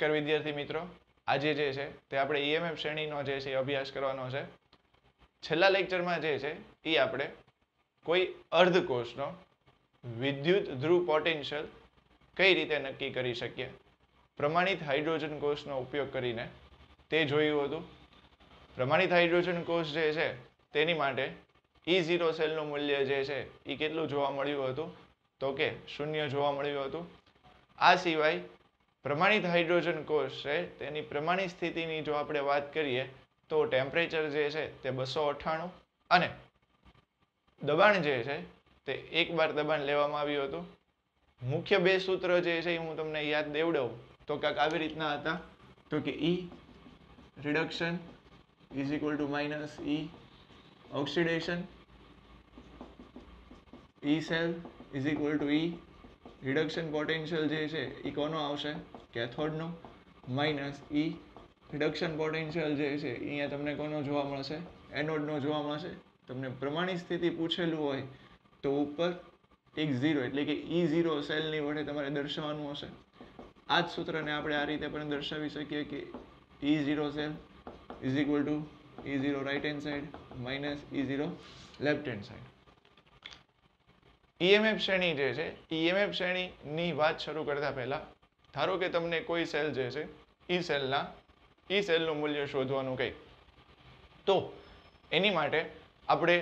નમસ્કાર વિદ્યાર્થી મિત્રો, આજે જે છે તે આપણે ઈએમએફ શ્રેણીનો જે છે અભ્યાસ કરવાનો છે. છેલ્લા લેક્ચરમાં જે છે એ આપણે કોઈ અર્ધકોષનો વિદ્યુત ધ્રુવ પોટેન્શિયલ કઈ રીતે નક્કી કરી શકીએ, પ્રમાણિત હાઇડ્રોજન કોષનો ઉપયોગ કરીને તે જોયું હતું. પ્રમાણિત હાઇડ્રોજન કોષ જે છે તેની માટે E0 સેલનું મૂલ્ય જે છે એ કેટલું જોવા મળ્યું હતું, તો કે 0 જોવા મળ્યું હતું. આ સિવાય પ્રમાણિત હાઇડ્રોજન કોષ છે તેની પ્રમાણિત સ્થિતિની જો આપણે વાત કરીએ તો ટેમ્પરેચર જે છે તે 298 અને દબાણ જે છે તે 1 બાર દબાણ લેવામાં આવ્યું હતું. મુખ્ય બે સૂત્ર જે છે હું તમને યાદ દેવડાવું તો કાંઈક આવી રીતના હતા, તો કે E reduction is equal two minus E oxidation, E cell is equal two E reduction potential જે છે એ કોનો આવશે, કેથોડનો, માઇનસ E રિડક્શન પોટેન્શિયલ જે છે અહીંયા તમને કોનો જોવા મળશે, એનોડનો જોવા મળશે. તમને પ્રમાણિત સ્થિતિ પૂછેલું હોય તો ઉપર એક 0 એટલે કે E0 સેલની વડે તમારે દર્શાવવાનું હશે. આ જ સૂત્રને આપણે આ રીતે પણ દર્શાવી શકીએ કે E0 cell is equal to E0 right hand side minus E0 left hand side. EMF શ્રેણી જે છે, ઈએમએફ શ્રેણીની વાત શરૂ કરતા પહેલા ધારો કે તમને કોઈ સેલ જે છે ઈ સેલનું મૂલ્ય શોધવાનું કહે તો એની માટે આપણે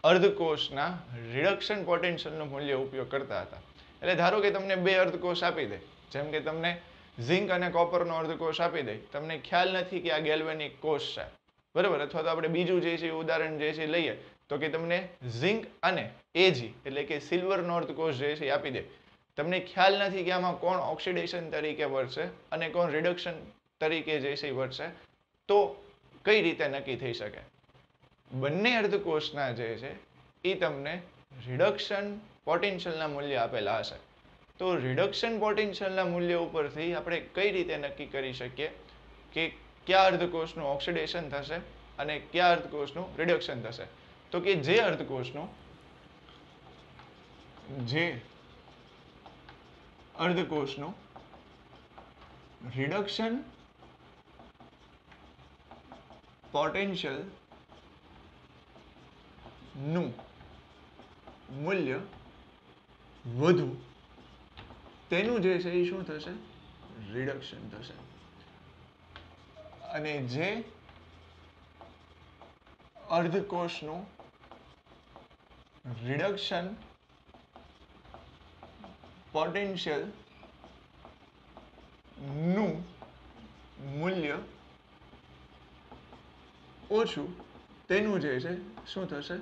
અર્ધકોષના રિડક્શન પોટેન્શિયલનું મૂલ્ય ઉપયોગ કરતા હતા. એટલે ધારો કે તમને બે અર્ધકોષ આપી દે, જેમ કે તમને ઝિંક અને કોપરનો અર્ધકોષ આપી દે, તમને ખ્યાલ નથી કે આ ગેલ્વેનિક કોષ છે, બરાબર. અથવા તો આપણે બીજું જે છે ઉદાહરણ જે છે લઈએ તો કે તમને ઝિંક અને એજી એટલે કે સિલ્વરનો અર્ધકોષ જે છે આપી દે, તમને ખ્યાલ નથી કે આમાં કોણ ઓક્સિડેશન તરીકે વર્તશે અને કોણ રિડક્શન તરીકે જે છે વર્તશે, તો કઈ રીતે નક્કી થઈ શકે? બંને અર્ધકોષના જે છે એ તમને રિડક્શન પોટેન્શિયલના મૂલ્ય આપેલા હશે. તો રિડક્શન પોટેન્શિયલના મૂલ્ય ઉપરથી આપણે કઈ રીતે નક્કી કરી શકીએ કે કયા અર્ધકોષનું ઓક્સિડેશન થશે અને કયા અર્ધકોષનું રિડક્શન થશે? તો કે જે અર્ધકોષનું રિડક્શન પોટેન્શિયલ નું મૂલ્ય વધુ, તેનું જે છે એ શું થશે, રિડક્શન થશે. અને જે અર્ધકોષનું રિડક્શન પોટેન્શિયલ નું મૂલ્ય ઓછું, તેનું જે છે શું થશે,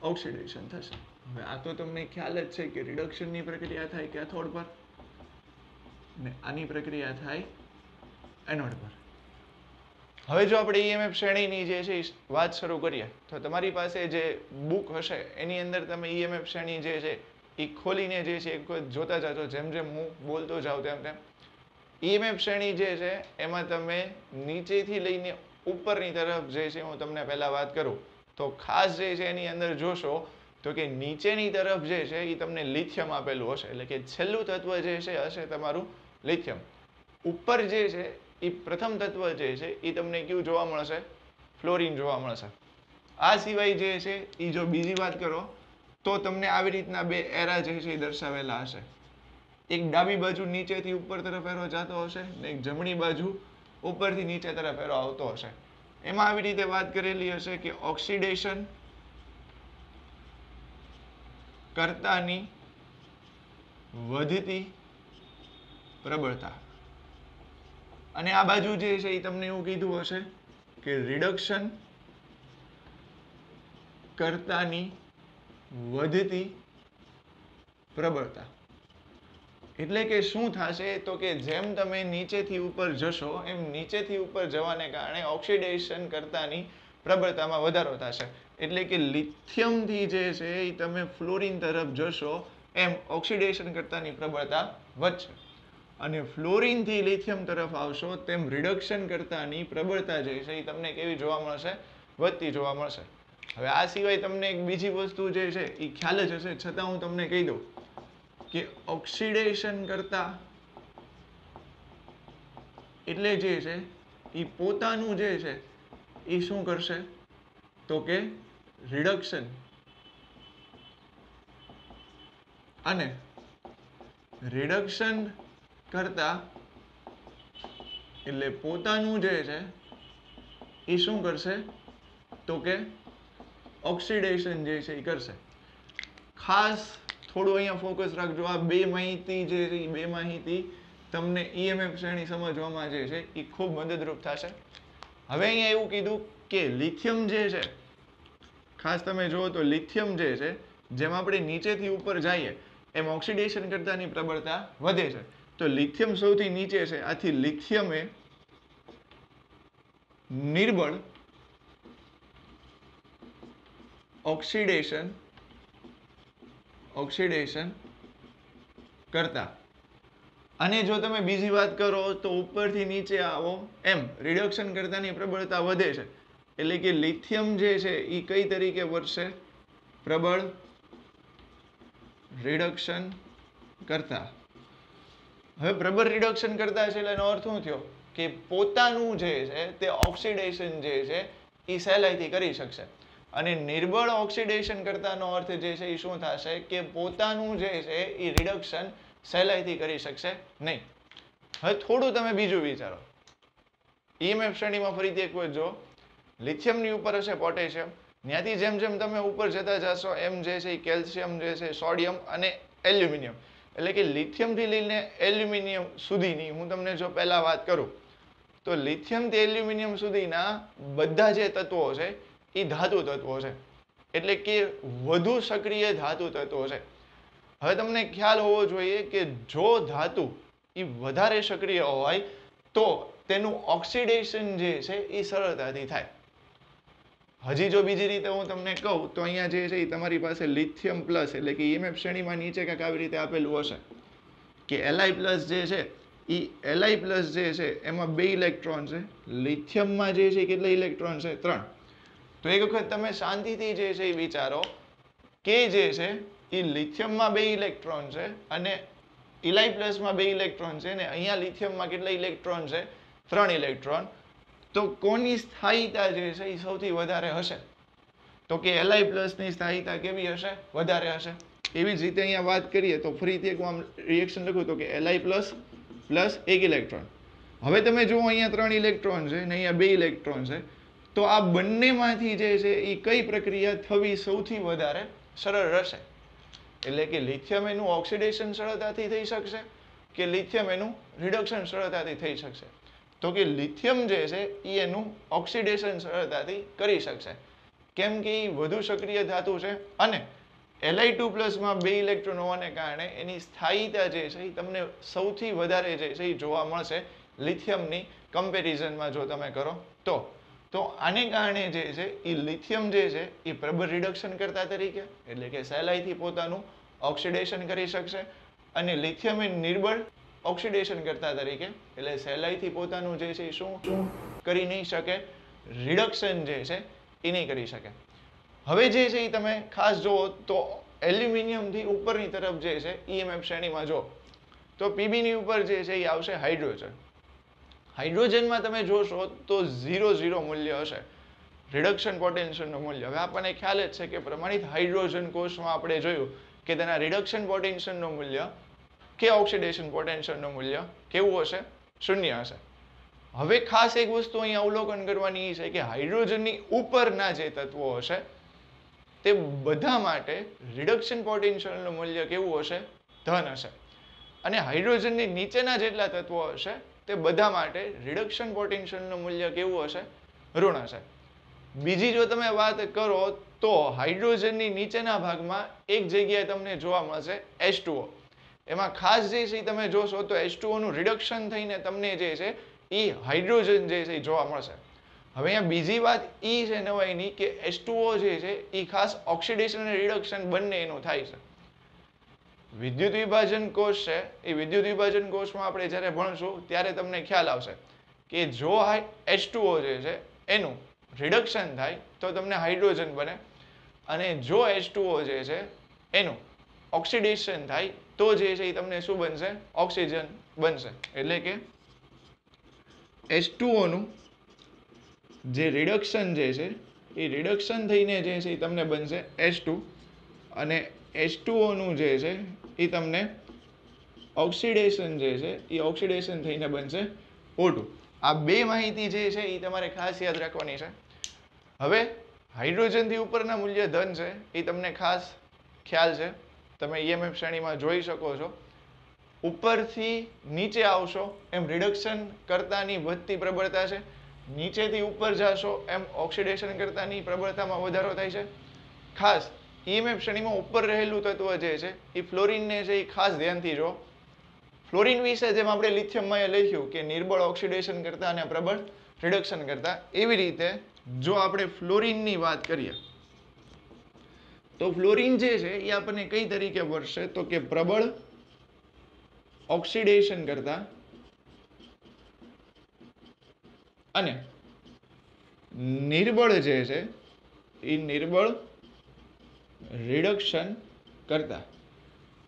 ઓક્સિડેશન થશે. હવે આ તો તમને ખ્યાલ જ છે કે રિડક્શનની પ્રક્રિયા થાય કેથોડ પર ને આની પ્રક્રિયા થાય એનોડ પર. હવે જો આપણે ઈએમએફ શ્રેણીની જે છે વાત શરૂ કરીએ તો તમારી પાસે જે બુક હશે એની અંદર તમે ઈએમએફ શ્રેણી જે છે એ ખોલીને જે છે એક જોતા જાજો, જેમ જેમ હું બોલતો જાઉં તેમ તેમ. ઈએમએફ શ્રેણી જે છે એમાં તમે નીચેથી લઈને ઉપરની તરફ જે છે હું તમને પહેલા વાત કરું તો ખાસ જે છે એની અંદર જોશો તો કે નીચેની તરફ જે છે એ તમને લિથિયમ આપેલું હશે, એટલે કે છેલ્લું તત્વ જે છે હશે તમારું લિથિયમ. ઉપર જે છે એ પ્રથમ તત્વ જે છે એ તમને કયું જોવા મળશે, ફ્લોરિન જોવા મળશે. આ સિવાય જે છે એ જો બીજી વાત કરો તો તમને આવી રીતના બે એરા જે છે એ દર્શાવેલા હશે. એક ડાબી બાજુ નીચેથી ઉપર તરફ એરો જતો હશે ને એક જમણી બાજુ ઉપરથી નીચે તરફ એરો આવતો હશે. એમાં આવી રીતે વાત કરેલી હશે કે ઓક્સિડેશન કરતાની વધતી પ્રબળતા, અને આ બાજુ જે છે એ તમને એવું કીધું હશે કે રિડક્શન કરતાની વધતી પ્રબળતા. એટલે કે શું થશે તો કે જેમ તમે નીચેથી ઉપર જશો એમ નીચેથી ઉપર જવાને કારણે ઓક્સિડેશન કરતાની પ્રબળતામાં વધારો થશે. એટલે કે લિથિયમથી જે છે એ તમે ફ્લોરિન તરફ જશો એમ ઓક્સિડેશન કરતાની પ્રબળતા વધશે, અને ફ્લોરિનથી લિથિયમ તરફ આવશો તેમ રિડક્શન કરતાની પ્રબળતા જે છે એ તમને કેવી જોવા મળશે, વધતી જોવા મળશે. હવે આ સિવાય તમને એક બીજી વસ્તુ જે છે એ ખ્યાલ જ હશે, છતાં હું તમને કહી દઉં કે ઓક્સિડેશન કરતા એટલે જે છે એ પોતાનું જે છે એ શું કરશે તો કે રિડક્શન અને રિડક્શન કરતા એટલે પોતાનું જે છે એ શું કરશે તો કે ઓક્સિડેશન જે છે એ કરશે. ખાસ થોડું અહીંયા ફોકસ રાખજો. આ બે માહિતી જે છે એ બે માહિતી તમને EMF શ્રેણી સમજવામાં જે છે એ ખૂબ મદદરૂપ થશે. હવે અહીંયા એવું કીધું કે લિથિયમ જે છે, ખાસ તમે જુઓ તો લિથિયમ જે છે જેમ આપણે નીચેથી ઉપર જઈએ એમ ઓક્સિડેશન કરતાની પ્રબળતા વધે છે. તો લિથિયમ સૌથી નીચે છે, આથી લિથિયમ એ નિર્બળ ઓક્સિડેશન કરતા. અને જો તમે બીજી વાત કરો તો ઉપરથી નીચે આવો એમ રિડક્શન કરતાની પ્રબળતા વધે છે. એટલે કે લિથિયમ જે છે એ કઈ તરીકે વર્તશે? પ્રબળ રિડક્શન કરતા. હવે પ્રબળ રિડક્શન કરતા છે એટલે એનો અર્થ શું થયો કે પોતાનું જે છે તે ઓક્સિડેશન જે છે એ સહેલાઈથી કરી શકશે. અને નિર્બળ ઓક્સિડેશન કરતાનો અર્થ જે છે એ શું થશે કે પોતાનું જે છે એ રિડક્શન સહેલાઈથી કરી શકશે નહીં. હવે થોડું તમે બીજું વિચારો. EMF શ્રેણીમાં ફરીથી એક વખત જો લિથિયમની ઉપર હશે પોટેશિયમ, ત્યાંથી જેમ જેમ તમે ઉપર જતા જશો એમ જે છે એ કેલ્શિયમ જે છે, સોડિયમ અને એલ્યુમિનિયમ, એટલે કે લિથિયમથી લઈને એલ્યુમિનિયમ સુધીની હું તમને જો પહેલા વાત કરું તો લિથિયમથી એલ્યુમિનિયમ સુધીના બધા જે તત્વો છે એ ધાતુ તત્વો છે. એટલે કે વધુ સક્રિય ધાતુ તત્વો છે. હવે તમને ખ્યાલ હોવો જોઈએ કે જો ધાતુ એ વધારે સક્રિય હોય તો તેનું ઓક્સિડેશન જે છે એ સરળતાથી થાય. હજી જો બીજી રીતે હું તમને કહું તો અહીંયા જે છે એ તમારી પાસે લિથિયમ પ્લસ એટલે કે EMF શ્રેણીમાં નીચે કંઈક આવી રીતે આપેલું હશે કે Li પ્લસ જે છે એ Li પ્લસ જે છે એમાં 2 ઇલેક્ટ્રોન છે. લિથિયમમાં જે છે કેટલા ઇલેક્ટ્રોન છે? 3. તો એક વખત તમે શાંતિથી જે છે એ વિચારો કે જે છે એ લિથિયમમાં 2 ઇલેક્ટ્રોન છે અને Li પ્લસમાં 2 ઇલેક્ટ્રોન છે ને અહીંયા લિથિયમમાં કેટલા ઇલેક્ટ્રોન છે? 3 ઇલેક્ટ્રોન. તો કોની સ્થાયીતા જે છે એ સૌથી વધારે હશે? તો કે Li પ્લસની સ્થાયીતા કેવી હશે? વધારે હશે. એવી જ રીતે અહીંયા વાત કરીએ તો ફરીથી એક આમ રિએક્શન લખું તો કે Li પ્લસ પ્લસ 1 ઇલેક્ટ્રોન. હવે તમે જુઓ અહીંયા 3 ઇલેક્ટ્રોન છે ને અહીંયા 2 ઇલેક્ટ્રોન છે. તો આ બંનેમાંથી જે છે એ કઈ પ્રક્રિયા થવી સૌથી વધારે સરળ રહેશે? એટલે કે લિથિયમ એનું ઓક્સિડેશન સરળતાથી થઈ શકશે કે લિથિયમ એનું રિડક્શન સરળતાથી થઈ શકશે? તો કે લિથિયમ જે છે એ એનું ઓક્સિડેશન સરળતાથી કરી શકશે. કેમ કે એ વધુ સક્રિય ધાતુ છે અને Li2 પ્લસમાં 2 ઇલેક્ટ્રોન હોવાને કારણે એની સ્થાયીતા જે છે એ તમને સૌથી વધારે જે છે એ જોવા મળશે લિથિયમની કમ્પેરિઝનમાં જો તમે કરો તો આને કારણે જે છે એ લિથિયમ જે છે એ પ્રબળ રિડક્શન કરતા તરીકે એટલે કે સહેલાઈથી પોતાનું ઓક્સિડેશન કરી શકશે અને લિથિયમ એ નિર્બળ ઓક્સિડેશન કરતા તરીકે એટલે સહેલાઈથી પોતાનું જે છે એ શું કરી નહીં શકે? રિડક્શન જે છે એ નહીં કરી શકે. હવે જે છે એ તમે ખાસ જુઓ તો એલ્યુમિનિયમથી ઉપરની તરફ જે છે EMF શ્રેણીમાં જો તો PBની ઉપર જે છે એ આવશે હાઇડ્રોજન. હાઇડ્રોજનમાં તમે જોશો તો 0 મૂલ્ય હશે રિડક્શન પોટેન્શિયલનું મૂલ્ય. હવે આપણને ખ્યાલ જ છે કે પ્રમાણિત હાઇડ્રોજન કોષમાં આપણે જોયું કે તેના રિડક્શન પોટેન્શિયલનું મૂલ્ય કે ઓક્સિડેશન પોટેન્શિયલનું મૂલ્ય કેવું હશે? 0 હશે. હવે ખાસ એક વસ્તુ અહીંયા અવલોકન કરવાની છે કે હાઇડ્રોજનની ઉપરના જે તત્વો હશે તે બધા માટે રિડક્શન પોટેન્શિયલનું મૂલ્ય કેવું હશે? ધન હશે. અને હાઇડ્રોજનની નીચેના જેટલા તત્વો હશે તે બધા માટે રિડક્શન પોટેન્શિયલનું મૂલ્ય કેવું હશે? ઋણ હશે. બીજી જો તમે વાત કરો તો હાઇડ્રોજનની નીચેના ભાગમાં એક જગ્યાએ તમને જોવા મળશે H2O. એમાં ખાસ જે છે તમે જોશો તો H2O નું રિડક્શન થઈને તમને જે છે એ હાઇડ્રોજન જે છે એ જોવા મળશે. હવે અહીંયા બીજી વાત એ છે નવાઈની કે H2O જે છે એ ખાસ ઓક્સિડેશન અને રિડક્શન બંને એનું થાય છે. વિદ્યુત વિભાજન કોષ છે એ વિદ્યુત વિભાજન કોષમાં આપણે જ્યારે ભણશું ત્યારે તમને ખ્યાલ આવશે કે જો H2O જે છે એનું રિડક્શન થાય તો તમને હાઇડ્રોજન બને અને જો H2O જે છે એનું ઓક્સિડેશન થાય તો જે છે એ તમને શું બનશે? ઓક્સિજન બનશે. એટલે કે H2O નું જે રિડક્શન જે છે એ રિડક્શન થઈને જે છે એ તમને બનશે H2 અને H2O નું જે છે એ તમને ઓક્સિડેશન જે છે એ ઓક્સિડેશન થઈને બનશે O2. આ બે માહિતી જે છે એ તમારે ખાસ યાદ રાખવાની છે. હવે હાઇડ્રોજનથી ઉપરના મૂલ્ય ધન છે એ તમને ખાસ ખ્યાલ છે, તમે EMF શ્રેણીમાં જોઈ શકો છો. ઉપરથી નીચે આવશો એમ રિડક્શન કરતાની વધતી પ્રબળતા છે, નીચેથી ઉપર જશો એમ ઓક્સિડેશન કરતાની પ્રબળતામાં વધારો થાય છે. ખાસ EMF શ્રેણીમાં ઉપર રહેલું તત્વ જે છે એ ફ્લોરિનને છે એ ખાસ ધ્યાનથી જો. ફ્લોરિન વિશે જેમ આપણે લિથિયમમાં એ લખ્યું કે નિર્બળ ઓક્સિડેશન કરતા અને પ્રબળ રિડક્શન કરતા, એવી રીતે જો આપણે ફ્લોરિનની વાત કરીએ તો ફ્લોરિન જે છે એ આપણને કઈ તરીકે વર્તશે તો કે પ્રબળ ઓક્સિડેશન કરતા અને નિર્બળ જે છે એ નિર્બળ રિડક્શન કરતા.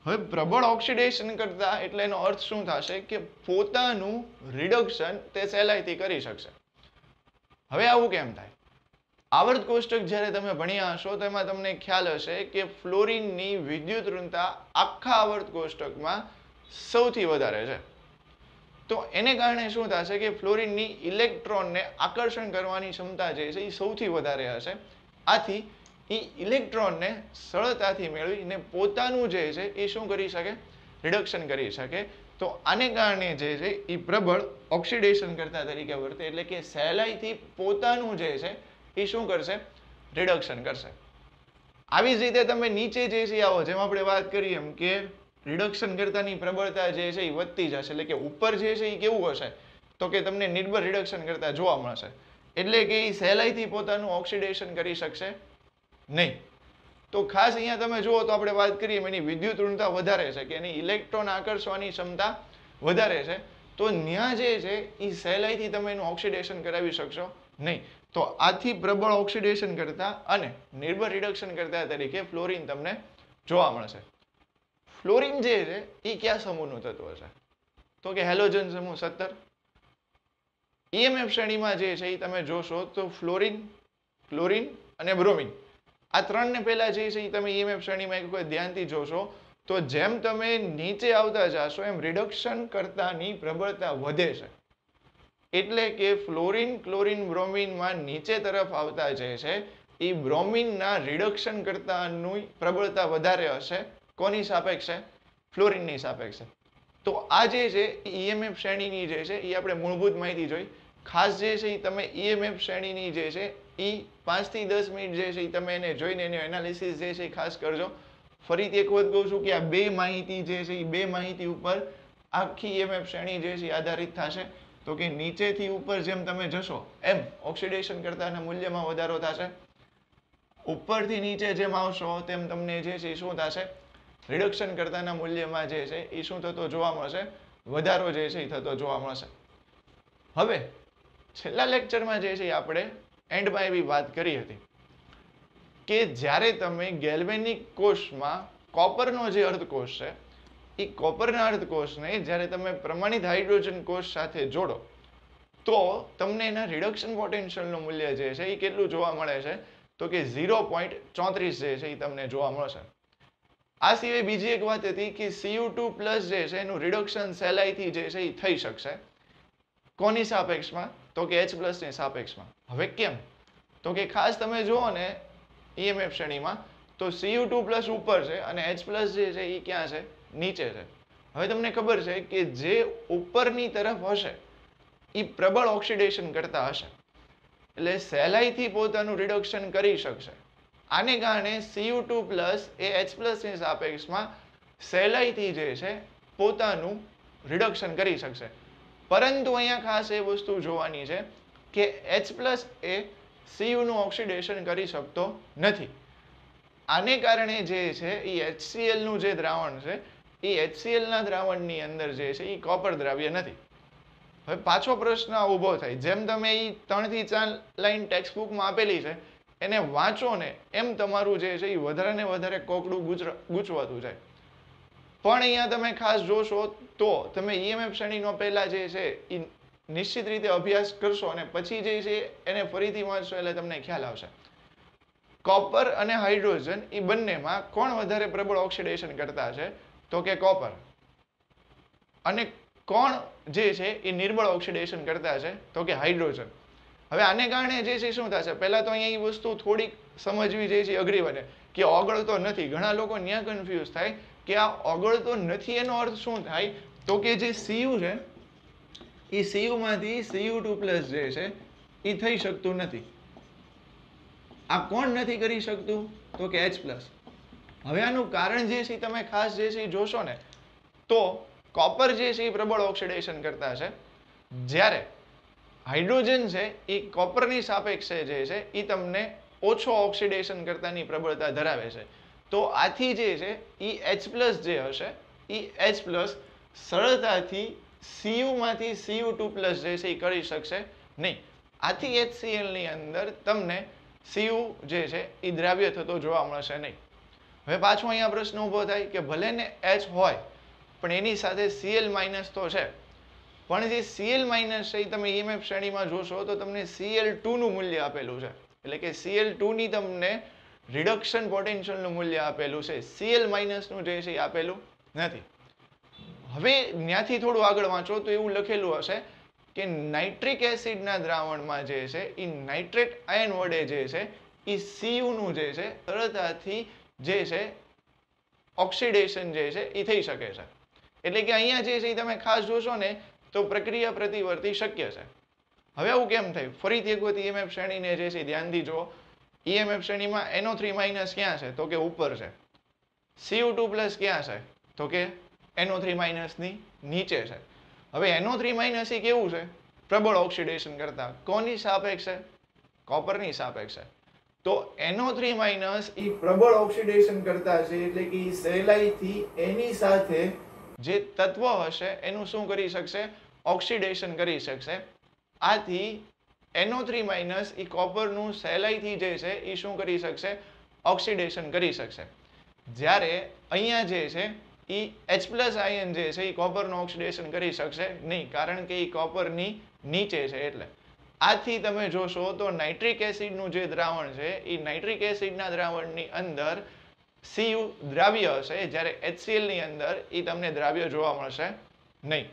હવે પ્રબળ ઓક્સિડેશન કરતા એટલે એનો અર્થ શું થશે કે પોતાનું રિડક્શન તે સહેલાઈથી કરી શકશે. હવે આવું કેમ થાય? આવર્ત કોષ્ટક જ્યારે તમે ભણ્યા હશો તો એમાં તમને ખ્યાલ હશે કે ફ્લોરિનની વિદ્યુત ઋણતા આખા આવર્ત કોષ્ટકમાં સૌથી વધારે છે. તો એને કારણે શું થશે કે ફ્લોરિનની ઇલેક્ટ્રોનને આકર્ષણ કરવાની ક્ષમતા જે છે એ સૌથી વધારે હશે. આથી એ ઇલેક્ટ્રોનને સરળતાથી મેળવીને પોતાનું જે છે એ શું કરી શકે? રિડક્શન કરી શકે. તો આને કારણે જે છે એ પ્રબળ ઓક્સિડેશન કરતા તરીકે વર્તે, એટલે કે સહેલાઈથી પોતાનું જે છે એ શું કરશે? રિડક્શન કરશે. આવી જ રીતે તમે નીચે જે છે આવો, જેમ આપણે વાત કરી એમ કે રિડક્શન કરતાની પ્રબળતા જે છે એ વધતી જશે, એટલે કે ઉપર જે છે એ કેવું હશે તો કે તમને નિર્બળ રિડક્શન કરતા જોવા મળશે, એટલે કે એ સહેલાઈથી પોતાનું ઓક્સિડેશન કરી શકશે નહીં. તો ખાસ અહીંયા તમે જુઓ તો આપણે વાત કરીએ એની વિદ્યુત ઋણતા વધારે છે કે એની ઇલેક્ટ્રોન આકર્ષવાની ક્ષમતા વધારે છે, તો ત્યાં જે છે એ સહેલાઈથી તમે એનું ઓક્સિડેશન કરાવી શકશો નહીં. તો આથી પ્રબળ ઓક્સિડેશન કરતા અને નિર્બળ રિડક્શન કરતા તરીકે ફ્લોરિન તમને જોવા મળશે. ફ્લોરિન જે છે એ કયા સમૂહનું તત્વ છે તો કે હેલોજન સમૂહ 17. EMF શ્રેણીમાં જે છે એ તમે જોશો તો ફ્લોરિન, ક્લોરિન અને બ્રોમિન આ ત્રણને પહેલા જે છે એ તમે EMF શ્રેણીમાં એક વખત ધ્યાનથી જોશો તો જેમ તમે નીચે આવતા જશો એમ રિડક્શન કરતાની પ્રબળતા વધે છે. એટલે કે ફ્લોરિન, ક્લોરિન, બ્રોમિનમાં નીચે તરફ આવતા જે છે એ બ્રોમિનના રિડક્શન કરતાની પ્રબળતા વધારે હશે. કોની સાપેક્ષે? ફ્લોરિનની સાપેક્ષે. તો આ જે છે EMF શ્રેણીની જે છે એ આપણે મૂળભૂત માહિતી જોઈ. ખાસ જે છે એ તમે EMF શ્રેણીની જે છે એ 5 થી 10 મિનિટ જે છે એ તમે એને જોઈને એનું એનાલિસિસ જે છે એ ખાસ કરજો. ફરીથી એક વખત કહું છું કે આ બે માહિતી જે છે એ બે માહિતી ઉપર આખી EMF શ્રેણી જે છે એ આધારિત થશે. તો કે નીચેથી ઉપર જેમ તમે જશો એમ ઓક્સિડેશન કરતાના મૂલ્યમાં વધારો થશે, ઉપરથી નીચે જેમ આવશો તેમ તમને જે છે એ શું થશે? રિડક્શન કરતાના મૂલ્યમાં જે છે એ શું થતો જોવા મળશે? વધારો જે છે એ થતો જોવા મળશે. હવે છેલ્લા લેક્ચરમાં જે છે આપણે એન્ડમાં એવી વાત કરી હતી કે જ્યારે તમે ગેલ્વેનિક કોષમાં કોપરનો જે અર્ધકોષ છે એ કોપરના અર્ધકોષને જ્યારે તમે પ્રમાણિત હાઇડ્રોજન કોષ સાથે જોડો તો તમને એના રિડક્શન પોટેન્શિયલનું મૂલ્ય જે છે એ કેટલું જોવા મળે છે તો કે 0.34 જે છે એ તમને જોવા મળશે. આ સિવાય બીજી એક વાત હતી કે Cu2+ જે છે એનું રિડક્શન સહેલાઈથી જે છે એ થઈ શકશે. કોની સાપેક્ષમાં? તો કે H+ ની સાપેક્ષમાં. હવે કેમ? તો કે ખાસ તમે જુઓ ને EMF શ્રેણીમાં તો Cu2+ ઉપર છે અને H+ જે છે એ ક્યાં છે? નીચે છે. હવે તમને ખબર છે કે જે ઉપરની તરફ હશે એ પ્રબળ ઓક્સિડેશન કરતા હશે, એટલે સહેલાઈથી પોતાનું રિડક્શન કરી શકશે. આને કારણે Cu2+ એ H+ ની સાપેક્ષમાં સહેલાઈથી જે છે પોતાનું રિડક્શન કરી શકશે. પરંતુ અહીંયા ખાસ એ વસ્તુ જોવાની છે કે H+ એ Cu નું ઓક્સિડેશન કરી શકતો નથી. આને કારણે જે છે એ HCl નું જે દ્રાવણ છે એ HCl ના દ્રાવણની અંદર જે છે એ કોપર દ્રાવ્ય નથી. હવે પાછો પ્રશ્ન ઊભો થાય, જેમ તમે એ 3 થી 4 લાઈન ટેક્સ્ટ બુકમાં આપેલી છે એને વાંચો ને એમ તમારું જે છે એ વધારે ને વધારે કોકડું ગૂંચવાતું જાય. પણ અહીંયા તમે ખાસ જોશો તો તમે EMF શ્રેણીનો પહેલા જે છે એ નિશ્ચિત રીતે અભ્યાસ કરશો અને પછી જે છે એને ફરીથી વાંચશો એટલે તમને ખ્યાલ આવશે. કોપર અને હાઇડ્રોજન એ બંનેમાં કોણ વધારે પ્રબળ ઓક્સિડેશન કરતા છે? તો કે કોપર. અને કોણ જે છે એ નિર્બળ ઓક્સિડેશન કરતા છે? તો કે હાઇડ્રોજન. હવે આને કારણે જે છે શું થશે? પહેલા તો અહીંયા એ વસ્તુ થોડીક સમજવી જે છે અઘરી બને કે ઓગળતો નથી. ઘણા લોકો ત્યાં કન્ફ્યુઝ થાય કે આ ઓગળતો નથી એનો અર્થ શું થાય? તો કે જે Cu છે એ Cu માંથી Cu2+ જે છે એ થઈ શકતું નથી. આ કોણ નથી કરી શકતું? તો કે H+. હવે આનું કારણ જે છે તમે ખાસ જે છે જોશો ને તો કોપર જે છે એ પ્રબળ ઓક્સિડેશન કરતા છે, જ્યારે હાઇડ્રોજન છે એ કોપરની સાપેક્ષે જે છે એ તમને ઓછો ઓક્સિડેશન કરતાની પ્રબળતા ધરાવે છે. તો આથી જે છે એ H+ જે હશે એ H+ સરળતાથી Cu માંથી Cu2+ જે છે એ કરી શકશે નહીં. આથી HCl ની અંદર તમને Cu જે છે એ દ્રાવ્ય થતો જોવા મળશે નહીં. હવે પાછો અહીંયા પ્રશ્ન ઊભો થાય કે ભલે ને H હોય પણ એની સાથે Cl- તો છે, પણ જે Cl- છે એ તમે EMF શ્રેણીમાં જોશો તો તમને Cl2 નું મૂલ્ય આપેલું છે. એટલે કે Cl2 ની તમને રિડક્શન પોટેન્શિયલનું મૂલ્ય આપેલું છે. Cl- નું જે છે એ આપેલું નથી. હવે ત્યાંથી થોડું આગળ વાંચો તો એવું લખેલું હશે કે નાઇટ્રિક એસિડના દ્રાવણમાં જે છે એ નાઇટ્રેટ આયન વડે જે છે એ Cu નું જે છે સરળતાથી જે છે ઓક્સિડેશન જે છે એ થઈ શકે છે. એટલે કે અહીંયા જે છે એ તમે ખાસ જોશો ને તો પ્રક્રિયા પ્રતિવર્તી શક્ય છે. હવે આવું કેમ થયું? ફરીથી એક વખત EMF શ્રેણીને જે છે ધ્યાનથી જુઓ. EMF શ્રેણીમાં NO3- ક્યાં છે? તો કે ઉપર છે. Cu2+ ક્યાં છે? તો કે NO3- ની નીચે છે. હવે NO3- એ કેવું છે? પ્રબળ ઓક્સિડેશન કરતા. કોની સાપેક્ષે? કોપરની સાપેક્ષે. તો NO3- એ પ્રબળ ઓક્સિડેશન કરતા છે, એટલે કે સહેલાઈથી એની સાથે જે તત્વ હશે એનું શું કરી શકશે? ઓક્સિડેશન કરી શકશે. આથી NO3- એ કોપરનું સહેલાઈથી જે છે એ શું કરી શકશે? ઓક્સિડેશન કરી શકશે. જ્યારે અહીંયા જે છે એ H+ આયન જે છે એ કોપરનું ઓક્સિડેશન કરી શકશે નહીં, કારણ કે એ કોપરની નીચે છે. એટલે આથી તમે જોશો તો નાઇટ્રિક એસિડનું જે દ્રાવણ છે એ નાઇટ્રિક એસિડના દ્રાવણની અંદર Cu દ્રાવ્ય હશે, જ્યારે HCl ની અંદર એ તમને દ્રાવ્ય જોવા મળશે નહીં.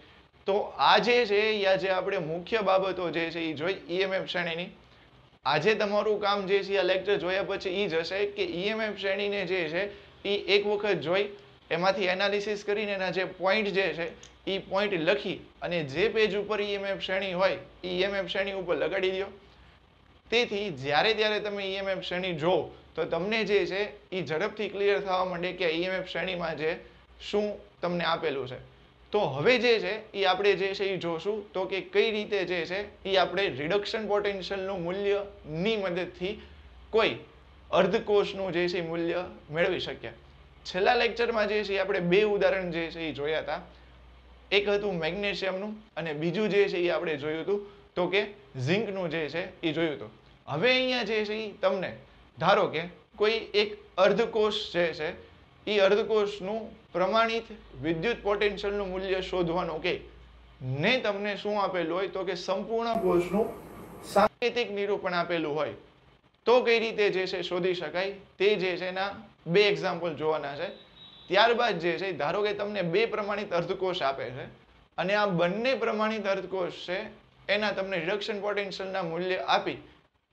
તો આ જે છે જે આપણે મુખ્ય બાબતો જે છે એ જોઈ EMF શ્રેણીની. આજે તમારું કામ જે છે આ લેક્ચર જોયા પછી એ જ હશે કે EMF શ્રેણીને જે છે એ એક વખત જોઈ એમાંથી એનાલિસિસ કરીને એના જે પોઈન્ટ જે છે એ પોઈન્ટ લખી અને જે પેજ ઉપર EMF શ્રેણી હોય એ EMF શ્રેણી ઉપર લગાડી દો. તેથી જ્યારે ત્યારે તમે EMF શ્રેણી જો તો તમને જે છે એ ઝડપથી ક્લિયર થવા માંડે કે EMF શ્રેણીમાં જે શું તમને આપેલું છે. તો હવે જે છે એ આપણે જે છે એ જોશું તો કે કઈ રીતે જે છે એ આપણે રિડક્શન પોટેન્શિયલનું મૂલ્યની મદદથી કોઈ અર્ધકોષનું જે છે મૂલ્ય મેળવી શકીએ. છેલ્લા લેક્ચરમાં જે છે આપણે બે ઉદાહરણ જે છે એ જોયા હતા. એક હતું મેગ્નેશિયમનું અને બીજું જે છે એ આપણે જોયું હતું તો કે ઝિંકનું જે છે એ જોયું હતું. હવે અહીંયા જે છે એ તમને ધારો કે કોઈ એક અર્ધકોષ જે છે એ અર્ધકોષનું પ્રમાણિત વિદ્યુત પોટેન્શિયલનું મૂલ્ય શોધવાનું કે ને તમને શું આપેલું હોય તો કે સંપૂર્ણ કોષનું સાંકેતિક નિરૂપણ આપેલું હોય તો કઈ રીતે જે છે શોધી શકાય તે જે છે એના બે એક્ઝામ્પલ જોવાના છે. ત્યારબાદ જે છે ધારો કે તમને બે પ્રમાણિત અર્ધકોષ આપે છે અને આ બંને પ્રમાણિત અર્ધકોષ છે એના તમને રિડક્શન પોટેન્શિયલના મૂલ્ય આપી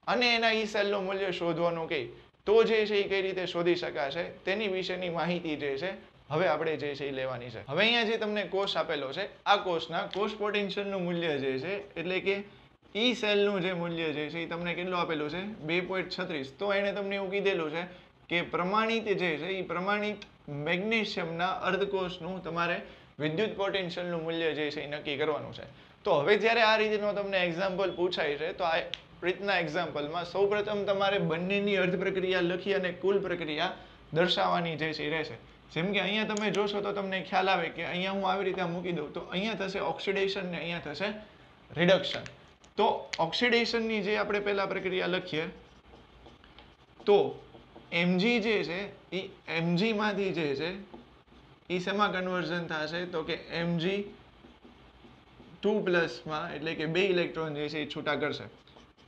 અને એના ઈ સેલનું મૂલ્ય શોધવાનું કહે તો જે છે એ કઈ રીતે શોધી શકાશે તેની વિશેની માહિતી જે છે હવે આપણે જે છે એ લેવાની છે. હવે અહીંયા જે તમને કોષ આપેલો છે આ કોષના કોષ પોટેન્શિયલનું મૂલ્ય જે છે એટલે કે ઈ સેલનું જે મૂલ્ય જે છે એ તમને કેટલું આપેલું છે? 2.36. તો એને તમને એવું કીધેલું છે કે પ્રમાણિત જે છે એ પ્રમાણિત મેગ્નેશિયમના અર્ધકોષનું તમારે વિદ્યુત પોટેન્શિયલનું મૂલ્ય જે છે એ નક્કી કરવાનું છે. તો હવે જ્યારે આ રીતનો તમને એક્ઝામ્પલ પૂછાય છે તો આ રીતના એક્ઝામ્પલમાં સૌપ્રથમ તમારે બંનેની અર્ધ પ્રક્રિયા લખી અને કુલ પ્રક્રિયા દર્શાવવાની જે છે રહેશે. જેમ કે અહીંયા તમે જોશો તો તમને ખ્યાલ આવે કે અહીંયા હું આવી રીતે મૂકી દઉં તો અહીંયા થશે ઓક્સિડેશન ને અહીંયા થશે રિડક્શન. તો ઓક્સિડેશનની જે આપણે પહેલા પ્રક્રિયા લખીએ તો Mg જે છે એ Mg માંથી જે છે એ શેમાં કન્વર્ઝન થશે તો કે Mg 2+ માં એટલે કે 2 ઇલેક્ટ્રોન જે છે એ છૂટા કરશે.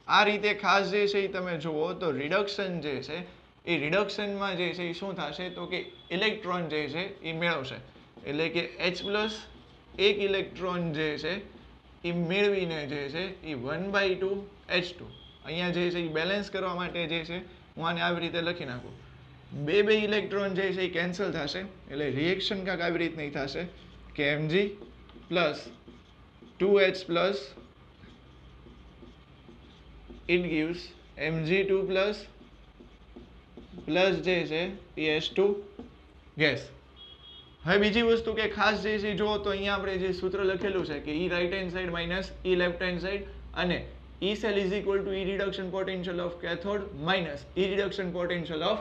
આ રીતે ખાસ જે છે એ તમે જુઓ તો રિડક્શન જે છે એ રિડક્શનમાં જે છે એ શું થશે તો કે ઇલેક્ટ્રોન જે છે એ મેળવશે. એટલે કે H+ એક ઇલેક્ટ્રોન જે છે એ મેળવીને જે છે એ 1/2 H2 અહીંયા જે છે એ બેલેન્સ કરવા માટે જે છે હું આને આવી રીતે લખી નાખું. બે ઇલેક્ટ્રોન જે છે એ કેન્સલ થશે એટલે રિએક્શન કાંઈક આવી રીતની થશે કે Mg plus 2H+ it gives Mg2 plus જે છે એ H2 ગેસ. હવે બીજી વસ્તુ કે ખાસ જે છે જુઓ તો અહીંયા આપણે જે સૂત્ર લખેલું છે કે E right hand side minus E left hand side અને E cell is equal to E reduction potential of cathode minus E reduction potential of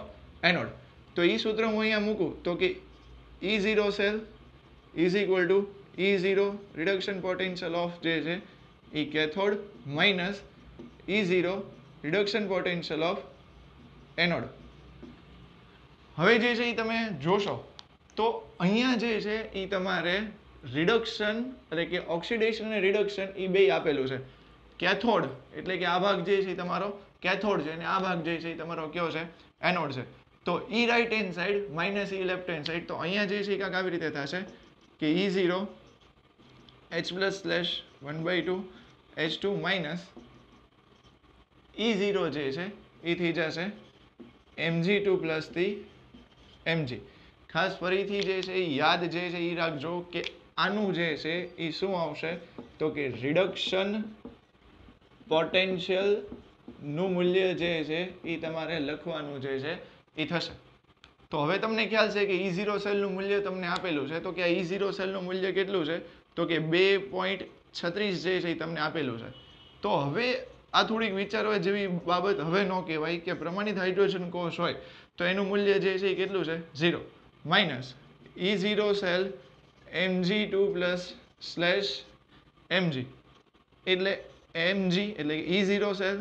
anode. તો એ સૂત્ર હું અહીંયા મૂકું તો કે E0 cell is equal to E0 reduction potential of જે છે એ cathode minus E0 reduction potential of anode. હવે જે છે એ તમે જોશો તો અહીંયા જે છે એ તમારે રિડક્શન એટલે કે ઓક્સિડેશન અને રિડક્શન એ બે આપેલું છે. કેથોડ એટલે કે આ ભાગ જે છે એ તમારો કેથોડ છે અને આ ભાગ જે છે એ તમારો કયો છે એનોડ છે. તો E right hand side minus E left hand side તો અહીંયા જે છે એ કાંઈક આવી રીતે થશે કે E0 H+ / 1/2 H2 minus E0 જે છે એ થઈ જશે Mg2 plus Mg. ખાસ ફરીથી જે છે એ યાદ જે છે એ રાખજો કે આનું જે છે એ શું આવશે તો કે રિડક્શન પોટેન્શિયલ નું મૂલ્ય જે છે એ તમારે લખવાનું જે છે એ થશે. તો હવે તમને ખ્યાલ છે કે E0 સેલનું મૂલ્ય તમને આપેલું છે તો કે આ E0 સેલનું મૂલ્ય કેટલું છે તો કે 2.36 જે છે એ તમને આપેલું છે. તો હવે આ થોડીક વિચારવા જેવી બાબત હવે ન કહેવાય કે પ્રમાણિત હાઇડ્રોજન કોષ હોય તો એનું મૂલ્ય જે છે એ કેટલું છે 0 minus E0 cell Mg2 plus / Mg એટલે Mg એટલે E0 cell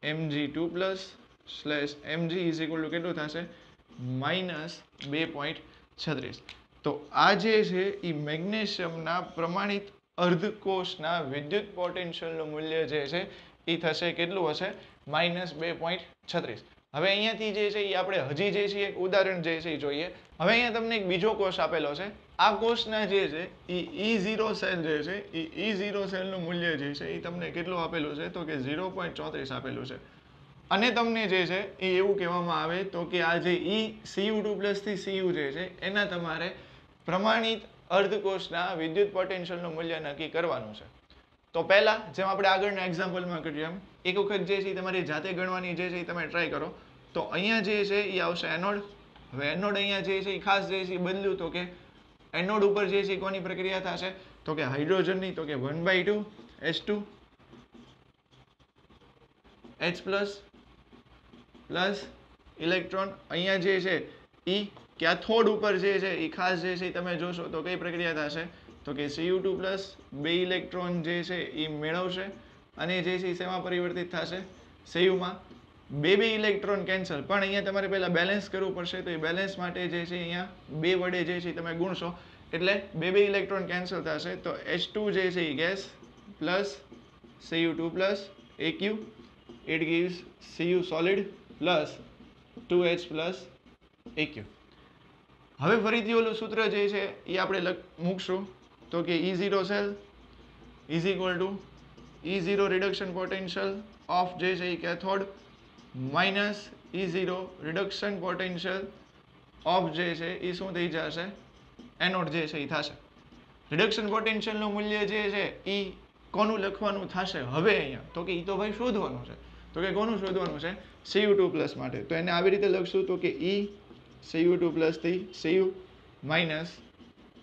Mg2 plus / Mg is equal to કેટલું થશે -2.36. તો આ જે છે એ મેગ્નેશિયમના પ્રમાણિત અર્ધકોષના વિદ્યુત પોટેન્શિયલનું મૂલ્ય જે છે એ થશે કેટલું હશે -2.36. હવે અહીંયાથી જે છે એ આપણે હજી જે છે એક ઉદાહરણ જે છે એ જોઈએ. હવે અહીંયા તમને એક બીજો કોષ આપેલો છે. આ કોષના જે છે એ E0 સેલ જે છે એ E0 સેલનું મૂલ્ય જે છે એ તમને કેટલું આપેલું છે તો કે 0.34 આપેલું છે. અને તમને જે છે એ એવું કહેવામાં આવે તો કે આ જે Cu2+ થી Cu જે છે એના તમારે પ્રમાણિત અર્ધકોષના વિદ્યુત પોટેન્શિયલનું મૂલ્ય નક્કી કરવાનું છે. તો પહેલા જેમ આપણે આગળના એક્ઝામ્પલમાં કરીએ એમ એક વખત જે છે તમારી જાતે ગણવાની જે છે એ તમે ટ્રાય કરો. તો અહીંયા જે છે એ આવશે એનોડ. હવે એનોડ અહીંયા જે છે એ ખાસ જે છે એ બદલ્યું તો કે એનોડ ઉપર જે છે કોની પ્રક્રિયા થશે તો કે હાઇડ્રોજનની તો કે 1/2 H2 H+ પ્લસ ઇલેક્ટ્રોન. અહીંયા જે છે એ કેથોડ ઉપર જે છે એ ખાસ જે છે તમે જોશો તો કઈ પ્રક્રિયા થશે તો કે Cu2+ 2 ઇલેક્ટ્રોન જે છે એ મેળવશે અને જે છે શેમાં પરિવર્તિત થશે Cuમાં. બે ઇલેક્ટ્રોન કેન્સલ પણ અહીંયા તમારે પહેલા બેલેન્સ કરવું પડશે. તો એ બેલેન્સ માટે જે છે અહીંયા 2 વડે જે છે તમે ગુણશો એટલે બે ઇલેક્ટ્રોન કેન્સલ થશે. તો H2 જે છે એ gas plus Cu2+ Aq it gives Cu solid plus 2H plus Aq. હવે ફરીથી ઓલું સૂત્ર જે છે એ આપણે મૂકશું તો કે E0 cell is equal to E0 reduction potential of જે છે એ cathode minus E0 reduction potential of જે છે એ શું થઈ જશે એનોડ જે છે એ થશે. રિડક્શન પોટેન્શિયલનું મૂલ્ય જે છે એ કોનું લખવાનું થશે હવે અહીંયા તો કે એ તો ભાઈ શોધવાનું છે. તો કે કોનું શોધવાનું છે Cu2+ માટે. તો એને આવી રીતે લખશું તો કે E Cu2+ થી Cu minus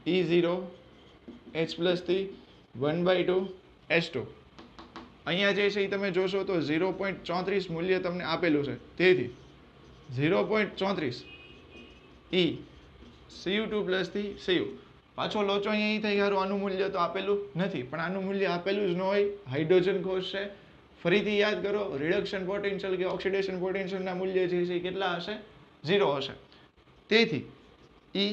E0 H+ થી 1/2 H2. અહીંયા જે છે એ તમે જોશો તો 0.34 મૂલ્ય તમને આપેલું છે. તેથી 0.34 E Cu2+ થી Cu. પાછો લોચો અહીંયા થઈ ગયો આનું મૂલ્ય તો આપેલું નથી પણ આનું મૂલ્ય આપેલું જ ન હોય. હાઇડ્રોજન કોષ છે. ફરીથી યાદ કરો રિડક્શન પોટેન્શિયલ કે ઓક્સિડેશન પોટેન્શિયલના મૂલ્ય જે છે કેટલા હશે 0 હશે. તેથી E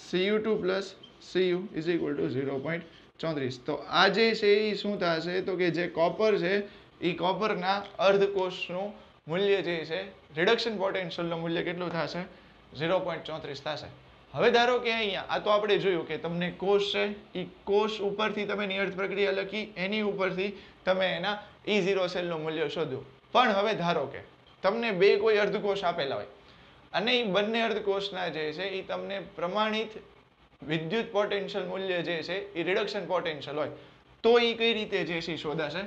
Cu2+ Cu is equal two 0.34. તો આ જે છે એ શું થશે તો કે જે કોપર છે એ કોપરના અર્ધકોષનું મૂલ્ય જે છે રિડક્શન પોટેન્શિયલનું મૂલ્ય કેટલું થશે 0.34 થશે. હવે ધારો કે અહીંયા આ તો આપણે જોયું કે તમને કોષ છે એ કોષ ઉપરથી તમે નિયર્થ પ્રક્રિયા લખી એની ઉપરથી તમે એના E0 સેલનું મૂલ્ય શોધ્યું. પણ હવે ધારો કે તમને બે કોઈ અર્ધકોષ આપેલા હોય અને એ બંને અર્ધકોષના જે છે એ તમને પ્રમાણિત વિદ્યુત પોટેન્શિયલ મૂલ્ય જે છે એ રિડક્શન પોટેન્શિયલ હોય તો એ કઈ રીતે જે છે શોધાશે.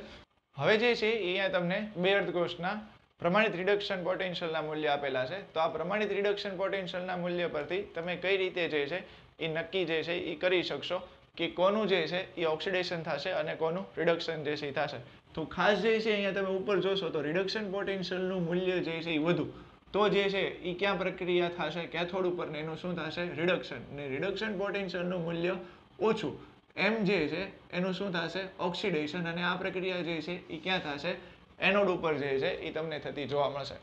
હવે જે છે એ અહીંયા તમને બે અર્ધકોષના પ્રમાણિત રિડક્શન પોટેન્શિયલના મૂલ્ય આપેલા છે. તો આ પ્રમાણિત રિડક્શન પોટેન્શિયલના મૂલ્ય પરથી તમે કઈ રીતે જે છે એ નક્કી જે છે એ કરી શકશો કે કોનું જે છે એ ઓક્સિડેશન થશે અને કોનું રિડક્શન જે છે એ થશે. તો ખાસ જે છે અહીંયા તમે ઉપર જોશો તો રિડક્શન પોટેન્શિયલનું મૂલ્ય જે છે એ વધુ તો જે છે એ ક્યાં પ્રક્રિયા થશે કેથોડ ઉપર ને એનું શું થશે રિડક્શન. ને રિડક્શન પોટેન્શિયલનું મૂલ્ય ઓછું એમ જે છે એનું શું થશે ઓક્સિડેશન. અને આ પ્રક્રિયા જે છે એ ક્યાં થશે એનોડ ઉપર જે છે એ તમને થતી જોવા મળશે.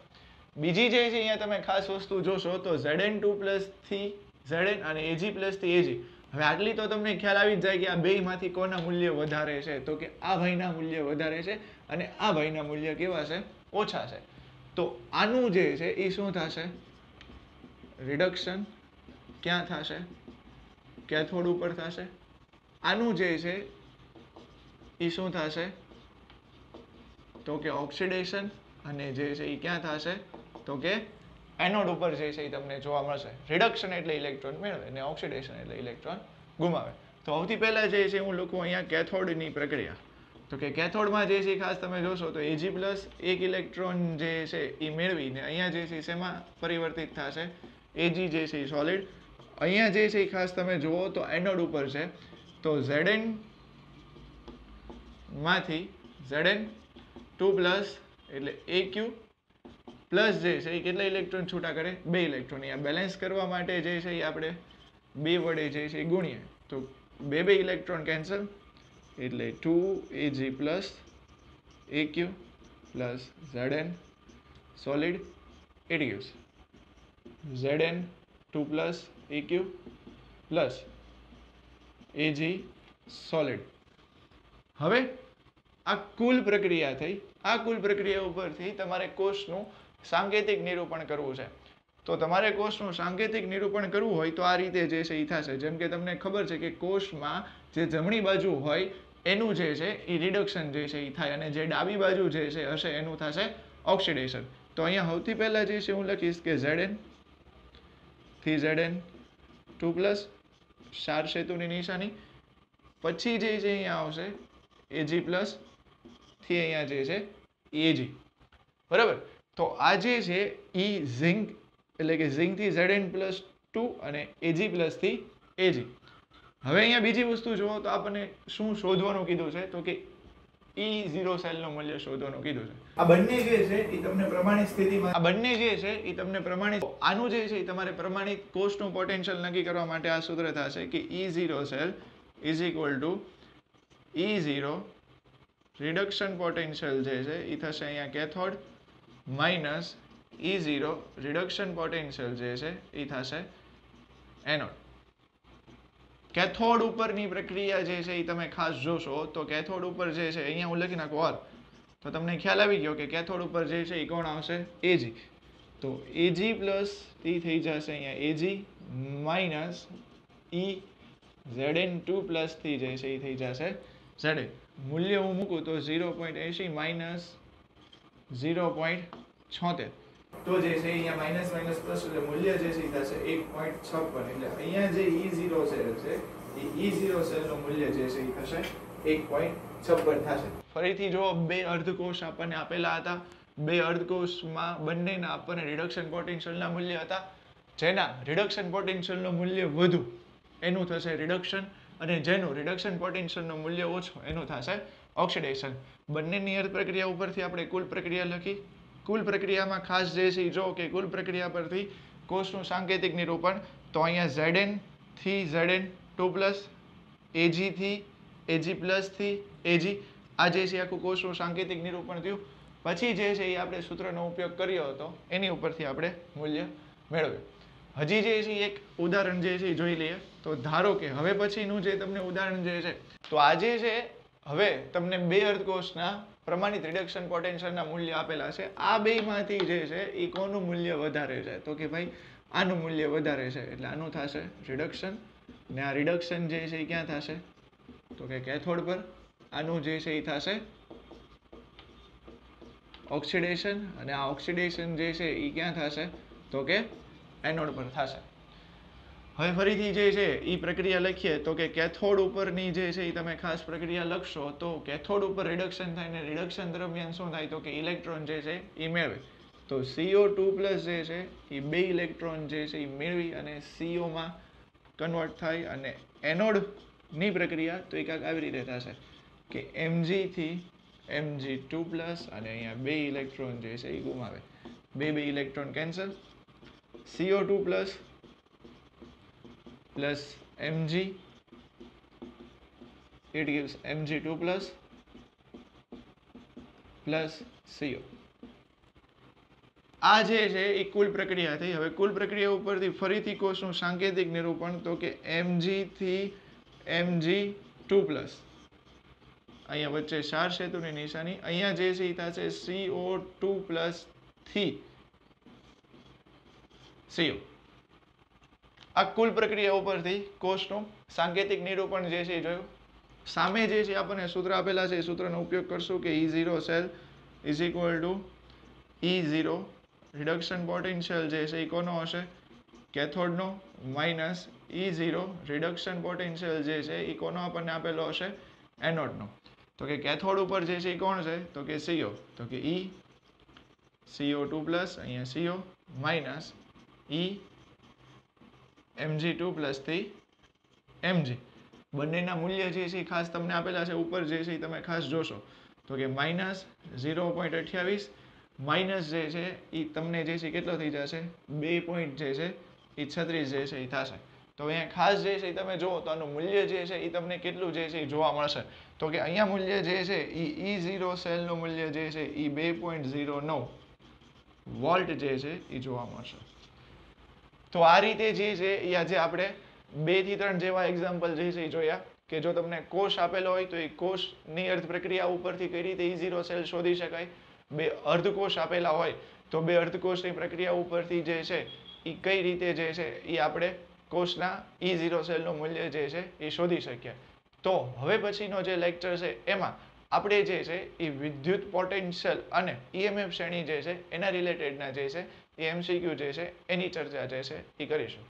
બીજી જે છે અહીંયા તમે ખાસ વસ્તુ જોશો તો Zn2+ થી Zn અને Ag+ થી Ag. હવે આટલી તો તમને ખ્યાલ આવી જ જાય કે આ બેયમાંથી કોના મૂલ્ય વધારે છે તો કે આ ભાઈના મૂલ્ય વધારે છે અને આ ભાઈના મૂલ્ય કેવા છે ઓછા છે. તો આનું જે છે એ શું થશે રિડક્શન ક્યાં થશે કેથોડ ઉપર થશે. આનું જે છે એ શું થશે તો કે ઓક્સિડેશન અને જે છે એ ક્યાં થશે તો કે એનોડ ઉપર જે છે એ તમને જોવા મળશે. રિડક્શન એટલે ઇલેક્ટ્રોન મેળવે અને ઓક્સિડેશન એટલે ઇલેક્ટ્રોન ગુમાવે. તો સૌથી પહેલા જે છે હું લખું અહીંયા કેથોડની પ્રક્રિયા. તો કે કેથોડમાં જે છે ખાસ તમે જોશો તો Ag+ એક ઇલેક્ટ્રોન જે છે એ મેળવીને અહીંયા જે છે શેમાં પરિવર્તિત થશે Ag જે છે એ સોલિડ. અહીંયા જે છે ખાસ તમે જુઓ તો એનોડ ઉપર છે તો Zn માંથી Zn2+ એટલે Aq પ્લસ જે છે એ કેટલા ઇલેક્ટ્રોન છૂટા કરે બે ઇલેક્ટ્રોન. અહીંયા બેલેન્સ કરવા માટે જે છે એ આપણે બે વડે જે છે એ ગુણીએ તો બે ઇલેક્ટ્રોન કેન્સલ એટલે 2Ag+ Aq plus Zn solid it gives Zn2+ Aq plus Ag solid. હવે આ કુલ પ્રક્રિયા થઈ. આ કુલ પ્રક્રિયા ઉપરથી તમારે કોષનું સાંકેતિક નિરૂપણ કરવું છે. તો તમારે કોષનું સાંકેતિક નિરૂપણ કરવું હોય તો આ રીતે જે છે એ થશે. જેમ કે તમને ખબર છે કે કોષમાં જે જમણી બાજુ હોય એનું જે છે એ રિડક્શન જે છે એ થાય અને જે ડાબી બાજુ જે છે હશે એનું થશે ઓક્સિડેશન. તો અહીંયા સૌથી પહેલા જે છે હું લખીશ કે Zn થી Zn2+ ક્ષાર સેતુની નિશાની. પછી જે છે અહીંયા આવશે Ag+ થી અહીંયા જે છે Ag. બરાબર. તો આ જે છે એ ઝિંક એટલે કે ઝિંક થી Zn+2 અને Ag+ થી Ag. હવે અહીંયા બીજી વસ્તુ જુઓ તો આપણને શું શોધવાનું કીધું છે તો કે E0 સેલનું મૂલ્ય શોધવાનું કીધું છે. આ બંને જે છે એ તમને પ્રમાણિત સ્થિતિમાં આ બંને જે છે એ તમને પ્રમાણિત આનું જે છે એ તમારે પ્રમાણિત કોષનું પોટેન્શિયલ નક્કી કરવા માટે આ સૂત્ર થશે કે E0 cell is equal to E0 reduction potential જે છે એ થશે અહીંયા cathode minus E0 reduction potential જે છે એ થશે એનોડ. કેથોડ ઉપરની પ્રક્રિયા જે છે એ તમે ખાસ જોશો તો કેથોડ ઉપર જે છે અહીંયા હું લખી નાખું ઓર તો તમને ખ્યાલ આવી ગયો કે કેથોડ ઉપર જે છે એ કોણ આવશે Ag. તો Ag+ એ થઈ જશે અહીંયા Ag માઇનસ E Zn2+ થી જે છે એ થઈ જશે Zn. મૂલ્ય હું મૂકું તો 0.80 માઇનસ 0.76 તો જે છે અહીંયા માઇનસ પ્લસ એટલે મૂલ્ય જે છે એ થશે 1.56. એટલે અહીંયા જે E0 સેલ છે એ E0 સેલનું મૂલ્ય જે છે એ થશે 1.56 થશે. ફરીથી જો બે અર્ધકોષ આપણને આપેલા હતા. બે અર્ધકોષમાં બંનેના આપણને રિડક્શન પોટેન્શિયલના મૂલ્ય હતા. જેના રિડક્શન પોટેન્શિયલનું મૂલ્ય વધુ એનું થશે રિડક્શન અને જેનું રિડક્શન પોટેન્શિયલનું મૂલ્ય ઓછું એનું થશે ઓક્સિડેશન. બંનેની અર્ધ પ્રક્રિયા ઉપરથી આપણે કુલ પ્રક્રિયા લખી. કુલ પ્રક્રિયામાં ખાસ જે છે જો કે કુલ પ્રક્રિયા પરથી કોષનું સાંકેતિક નિરૂપણ તો અહીંયા Zn થી Zn2+ Ag થી Ag+ થી Ag આ જે છે આખું કોષનું સાંકેતિક નિરૂપણ થયું. પછી જે છે એ આપણે સૂત્રનો ઉપયોગ કર્યો હતો એની ઉપરથી આપણે મૂલ્ય મેળવ્યું. હજી જે છે એક ઉદાહરણ જે છે જોઈ લઈએ. તો ધારો કે હવે પછીનું જે તમને ઉદાહરણ જે છે, તો આજે છે હવે તમને બે અર્ધકોષના પ્રમાણિત રિડક્શન પોટેન્શિયલના મૂલ્ય આપેલા છે. આ બેમાંથી જે છે એ કોનું મૂલ્ય વધારે છે? તો કે ભાઈ આનું મૂલ્ય વધારે છે એટલે આનું થશે રિડક્શન, ને આ રિડક્શન જે છે એ ક્યાં થશે? તો કે કેથોડ પર. આનું જે છે એ થશે ઓક્સિડેશન, અને આ ઓક્સિડેશન જે છે એ ક્યાં થશે? તો કે એનોડ પર થશે. હવે ફરીથી જે છે એ પ્રક્રિયા લખીએ તો કે કેથોડ ઉપરની જે છે એ તમે ખાસ પ્રક્રિયા લખશો તો કેથોડ ઉપર રિડક્શન થાય, ને રિડક્શન દરમિયાન શું થાય? તો કે ઇલેક્ટ્રોન જે છે એ મેળવે. તો CO2+ જે છે એ બે ઇલેક્ટ્રોન જે છે એ મેળવી અને CO માં કન્વર્ટ થાય, અને એનોડની પ્રક્રિયા તો એક આવી રીતે થશે કે Mg થી Mg2+, અને અહીંયા બે ઇલેક્ટ્રોન જે છે એ ગુમાવે. બે electron cancel. CO2+ plus Mg, it gives Mg2+ plus CO. આ જે છે એ કુલ પ્રક્રિયા થઈ. હવે કુલ પ્રક્રિયા ઉપરથી ફરીથી કોષનું સાંકેતિક નિરૂપણ તો કે Mg થી Mg2+. અહીંયા વચ્ચે ક્ષાર સેતુની નિશાની. અહીંયા જે છે એ થશે CO2+ થી CO. આ કુલ પ્રક્રિયા ઉપરથી કોષનું સાંકેતિક નિરૂપણ જે છે એ જોયું. સામે જે છે આપણને સૂત્ર આપેલા છે એ સૂત્રનો ઉપયોગ કરશું કે E0 cell is equal to E0 reduction potential જે છે એ કોનો હશે? કેથોડનો, માઇનસ E0 રિડક્શન પોટેન્શિયલ જે છે એ કોનો આપણને આપેલો હશે? એનોડનો. તો કે કેથોડ ઉપર જે છે એ કોણ છે? તો કે CO. તો કે E CO2+, અહીંયા CO, માઇનસ E Mg2+ થી Mg. બંનેના મૂલ્ય જે છે એ ખાસ તમને આપેલા છે ઉપર જે છે એ તમે ખાસ જોશો તો કે માઇનસ 0.28, માઇનસ જે છે એ તમને જે છે કેટલો થઈ જશે? 2.36 જે છે એ થશે. તો અહીંયા ખાસ જે છે એ તમે જુઓ તો આનું મૂલ્ય જે છે એ તમને કેટલું જે છે એ જોવા મળશે? તો કે અહીંયા મૂલ્ય જે છે એ E0 સેલનું મૂલ્ય જે છે એ 2.09 વોલ્ટ જે છે એ જોવા મળશે. તો આ રીતે જે છે એ આજે આપણે 2 થી 3 જેવા એક્ઝામ્પલ જે છે એ જોયા કે જો તમને કોષ આપેલો હોય તો એ કોષની અર્ધ પ્રક્રિયા ઉપરથી કઈ રીતે E0 સેલ શોધી શકાય. બે અર્ધકોષ આપેલા હોય તો બે અર્ધકોષની પ્રક્રિયા ઉપરથી જે છે એ કઈ રીતે જે છે એ આપણે કોષના E0 સેલનું મૂલ્ય જે છે એ શોધી શકીએ. તો હવે પછીનો જે લેક્ચર છે એમાં આપણે જે છે એ વિદ્યુત પોટેન્શિયલ અને EMF શ્રેણી જે છે એના રિલેટેડના જે છે એ MCQ જે છે એની ચર્ચા જે છે એ કરીશું.